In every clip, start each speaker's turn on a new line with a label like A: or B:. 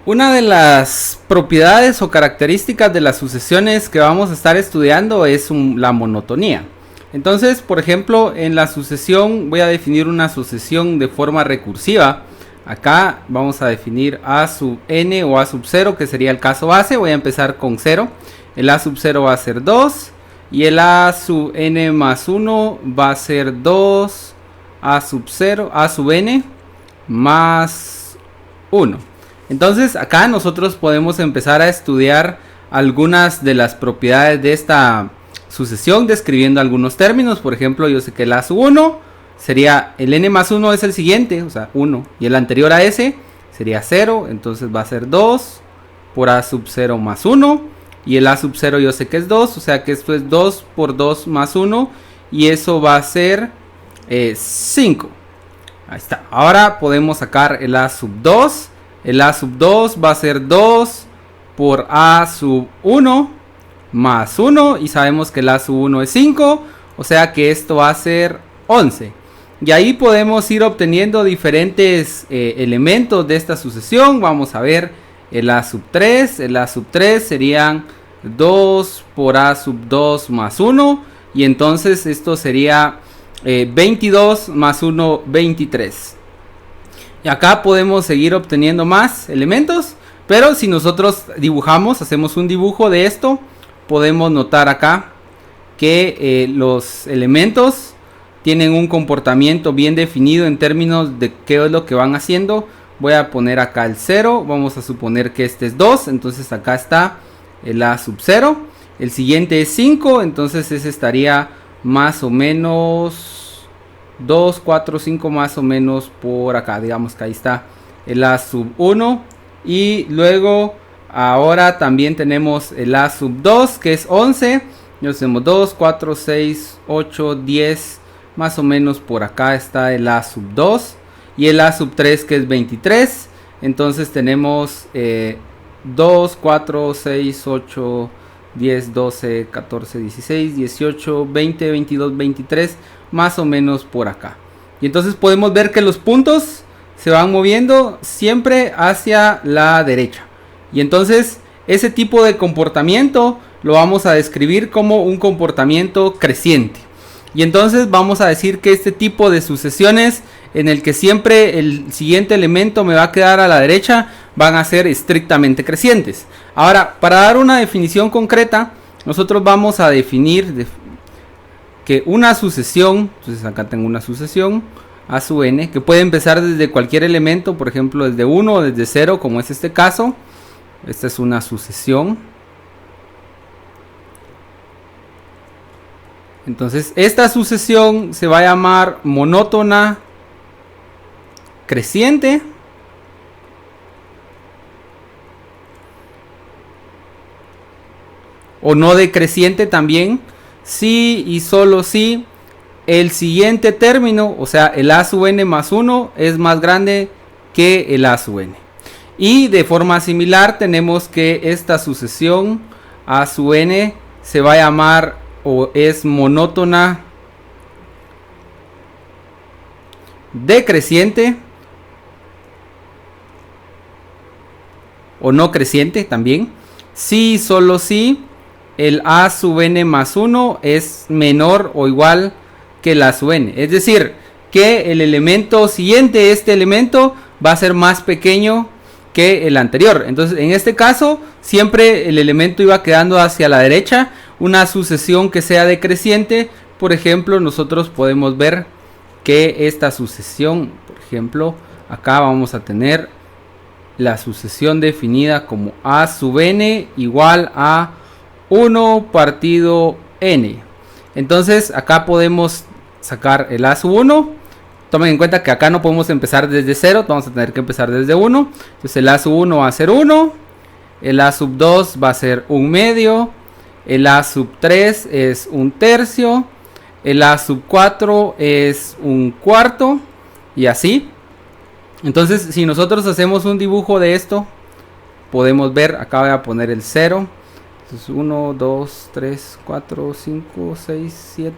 A: Una de las propiedades o características de las sucesiones que vamos a estar estudiando es la monotonía. Entonces, por ejemplo, en la sucesión voy a definir una sucesión de forma recursiva. Acá vamos a definir a sub n o a sub 0, que sería el caso base. Voy a empezar con 0. El a sub 0 va a ser 2. Y el a sub n más 1 va a ser 2 a sub 0, a sub n más 1. Entonces acá nosotros podemos empezar a estudiar algunas de las propiedades de esta sucesión describiendo algunos términos. Por ejemplo, yo sé que el a sub 1 sería el n más 1 es el siguiente, o sea 1, y el anterior a ese sería 0, entonces va a ser 2 por a sub 0 más 1, y el a sub 0 yo sé que es 2, o sea que esto es 2 por 2 más 1, y eso va a ser 5. Ahí está. Ahora podemos sacar el a sub 2. El a sub 2 va a ser 2 por a sub 1 más 1. Y sabemos que el a sub 1 es 5. O sea que esto va a ser 11. Y ahí podemos ir obteniendo diferentes elementos de esta sucesión. Vamos a ver el a sub 3. El a sub 3 serían 2 por a sub 2 más 1. Y entonces esto sería 22 más 1, 23. Y acá podemos seguir obteniendo más elementos, pero si nosotros dibujamos, hacemos un dibujo de esto, podemos notar acá que los elementos tienen un comportamiento bien definido en términos de qué es lo que van haciendo. Voy a poner acá el 0, vamos a suponer que este es 2, entonces acá está el a sub 0. El siguiente es 5, entonces ese estaría más o menos 2, 4, 5 más o menos por acá. Digamos que ahí está el a sub 1. Y luego ahora también tenemos el a sub 2 que es 11. Y hacemos 2, 4, 6, 8, 10. Más o menos por acá está el a sub 2. Y el a sub 3 que es 23. Entonces tenemos 2, 4, 6, 8, 10, 12, 14, 16, 18, 20, 22, 23, más o menos por acá. Y entonces podemos ver que los puntos se van moviendo siempre hacia la derecha. Y entonces ese tipo de comportamiento lo vamos a describir como un comportamiento creciente. Y entonces vamos a decir que este tipo de sucesiones en el que siempre el siguiente elemento me va a quedar a la derecha van a ser estrictamente crecientes. Ahora, para dar una definición concreta, nosotros vamos a definir que una sucesión, entonces acá tengo una sucesión a sub n, que puede empezar desde cualquier elemento, por ejemplo desde 1 o desde 0, como es este caso. Esta es una sucesión. Entonces esta sucesión se va a llamar monótona creciente. O no decreciente también, si y solo si el siguiente término, o sea el a sub n más 1 es más grande que el a sub n. Y de forma similar tenemos que esta sucesión a sub n se va a llamar o es monótona decreciente o no creciente también, si solo si el a sub n más 1 es menor o igual que el a sub n. Es decir, que el elemento siguiente, este elemento, va a ser más pequeño que el anterior. Entonces, en este caso, siempre el elemento iba quedando hacia la derecha. Una sucesión que sea decreciente, por ejemplo, nosotros podemos ver que esta sucesión, por ejemplo, acá vamos a tener la sucesión definida como a sub n igual a 1 partido n. Entonces acá podemos sacar el a sub 1. Tomen en cuenta que acá no podemos empezar desde 0, vamos a tener que empezar desde 1. Entonces el a sub 1 va a ser 1, el a sub 2 va a ser 1 medio, el a sub 3 es 1 tercio, el a sub 4 es 1 cuarto y así. Entonces si nosotros hacemos un dibujo de esto, podemos ver, acá voy a poner el 0. Entonces 1, 2, 3, 4, 5, 6, 7,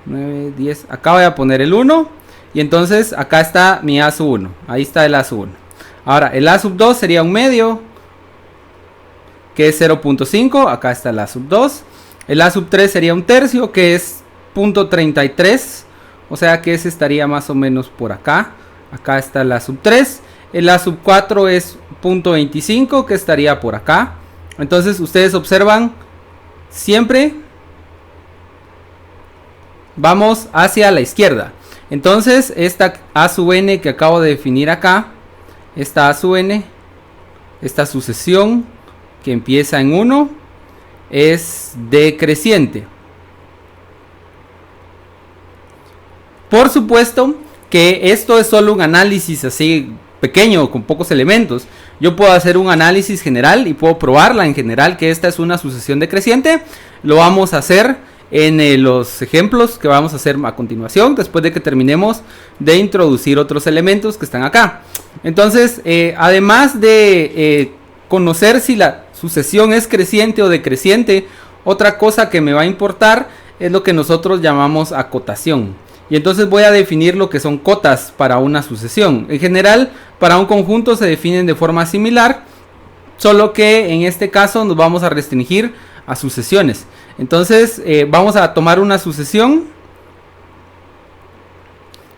A: 9, 10. Acá voy a poner el 1. Y entonces acá está mi a sub 1. Ahí está el a sub 1. Ahora, el A sub 2 sería un medio, que es 0.5. Acá está el A sub 2. El A sub 3 sería un tercio, que es 0.33. O sea que ese estaría más o menos por acá. Acá está el A sub 3. El A sub 4 es 0.25, que estaría por acá. Entonces ustedes observan, siempre vamos hacia la izquierda. Entonces esta A sub n que acabo de definir acá, esta A sub n, esta sucesión que empieza en 1, es decreciente. Por supuesto que esto es solo un análisis así pequeño, con pocos elementos. Yo puedo hacer un análisis general y puedo probarla en general que esta es una sucesión decreciente. Lo vamos a hacer en los ejemplos que vamos a hacer a continuación, después de que terminemos de introducir otros elementos que están acá. Entonces, además de conocer si la sucesión es creciente o decreciente, otra cosa que me va a importar es lo que nosotros llamamos acotación. Y entonces voy a definir lo que son cotas para una sucesión. En general, para un conjunto se definen de forma similar, solo que en este caso nos vamos a restringir a sucesiones. Entonces vamos a tomar una sucesión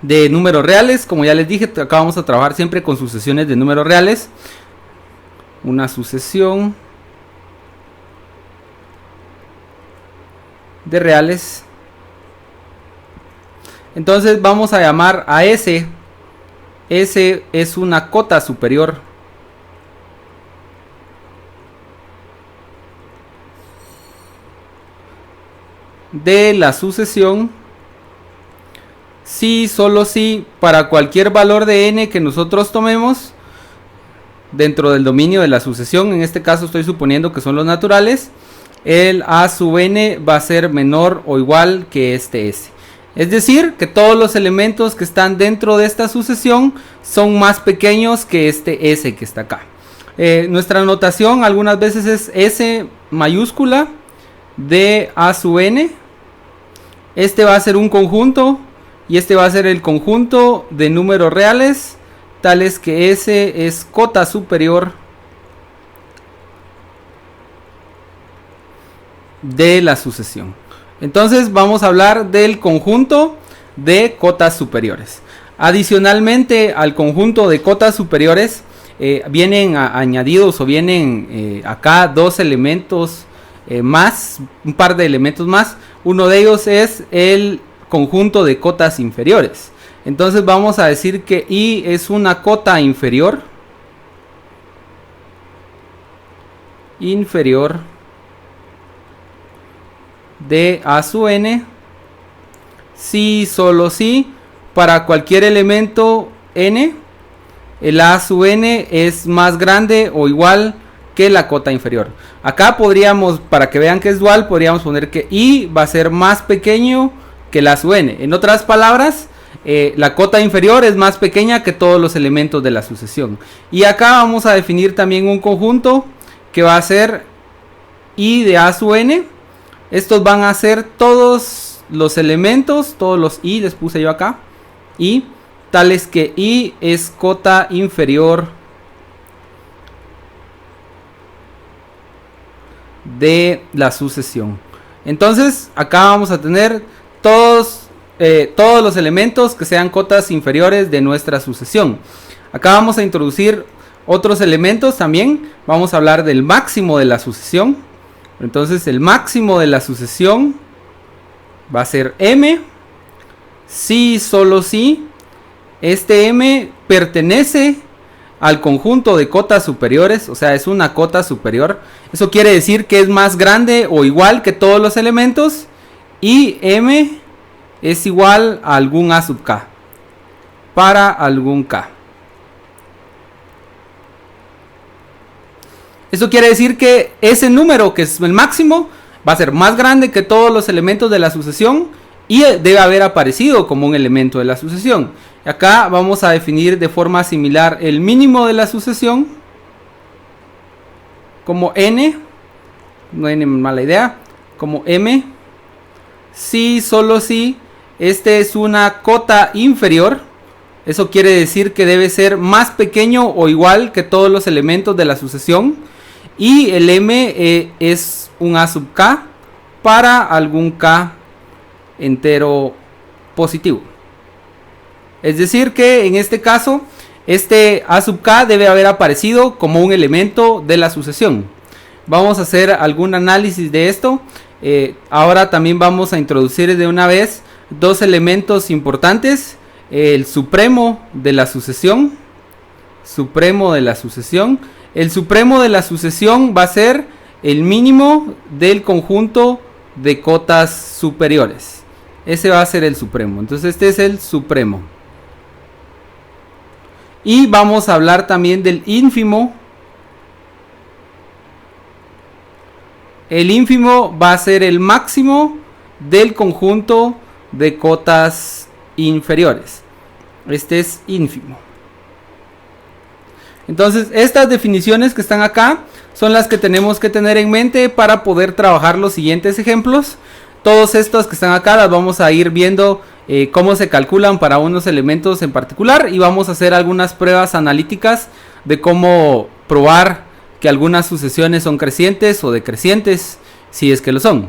A: de números reales. Como ya les dije, acá vamos a trabajar siempre con sucesiones de números reales. Una sucesión de reales. Entonces vamos a llamar a S. S es una cota superior de la sucesión si, solo si, para cualquier valor de n que nosotros tomemos dentro del dominio de la sucesión. En este caso estoy suponiendo que son los naturales. El A sub n va a ser menor o igual que este S. Es decir, que todos los elementos que están dentro de esta sucesión son más pequeños que este S que está acá. Nuestra notación algunas veces es S mayúscula de A sub n. Este va a ser un conjunto y este va a ser el conjunto de números reales, tales que S es cota superior de la sucesión. Entonces vamos a hablar del conjunto de cotas superiores. Adicionalmente al conjunto de cotas superiores vienen añadidos o vienen acá dos elementos más, un par de elementos más. Uno de ellos es el conjunto de cotas inferiores. Entonces vamos a decir que I es una cota inferior de A sub n si, solo si, para cualquier elemento n, el A sub n es más grande o igual que la cota inferior. Acá podríamos, para que vean que es dual, podríamos poner que I va a ser más pequeño que el A sub n. En otras palabras, la cota inferior es más pequeña que todos los elementos de la sucesión. Y acá vamos a definir también un conjunto que va a ser I de A sub n. Estos van a ser todos los elementos, todos los I, les puse yo acá, I, tales que I es cota inferior de la sucesión. Entonces acá vamos a tener todos los elementos que sean cotas inferiores de nuestra sucesión. Acá vamos a introducir otros elementos también. Vamos a hablar del máximo de la sucesión. Entonces el máximo de la sucesión va a ser M si, solo si este M pertenece al conjunto de cotas superiores, o sea, es una cota superior. Eso quiere decir que es más grande o igual que todos los elementos y M es igual a algún A sub k para algún k. Eso quiere decir que ese número, que es el máximo, va a ser más grande que todos los elementos de la sucesión y debe haber aparecido como un elemento de la sucesión. Acá vamos a definir de forma similar el mínimo de la sucesión como n, no hay mala idea, como m, si, solo si este es una cota inferior Eso quiere decir que debe ser más pequeño o igual que todos los elementos de la sucesión. Y el m es un a sub k para algún k entero positivo. Es decir que en este caso este a sub k debe haber aparecido como un elemento de la sucesión. Vamos a hacer algún análisis de esto. Ahora también vamos a introducir de una vez dos elementos importantes. El supremo de la sucesión. El supremo de la sucesión va a ser el mínimo del conjunto de cotas superiores. Ese va a ser el supremo. Entonces este es el supremo. Y vamos a hablar también del ínfimo. El ínfimo va a ser el máximo del conjunto de cotas inferiores. Este es ínfimo. Entonces estas definiciones que están acá son las que tenemos que tener en mente para poder trabajar los siguientes ejemplos. Todos estos que están acá las vamos a ir viendo cómo se calculan para unos elementos en particular, y vamos a hacer algunas pruebas analíticas de cómo probar que algunas sucesiones son crecientes o decrecientes, si es que lo son.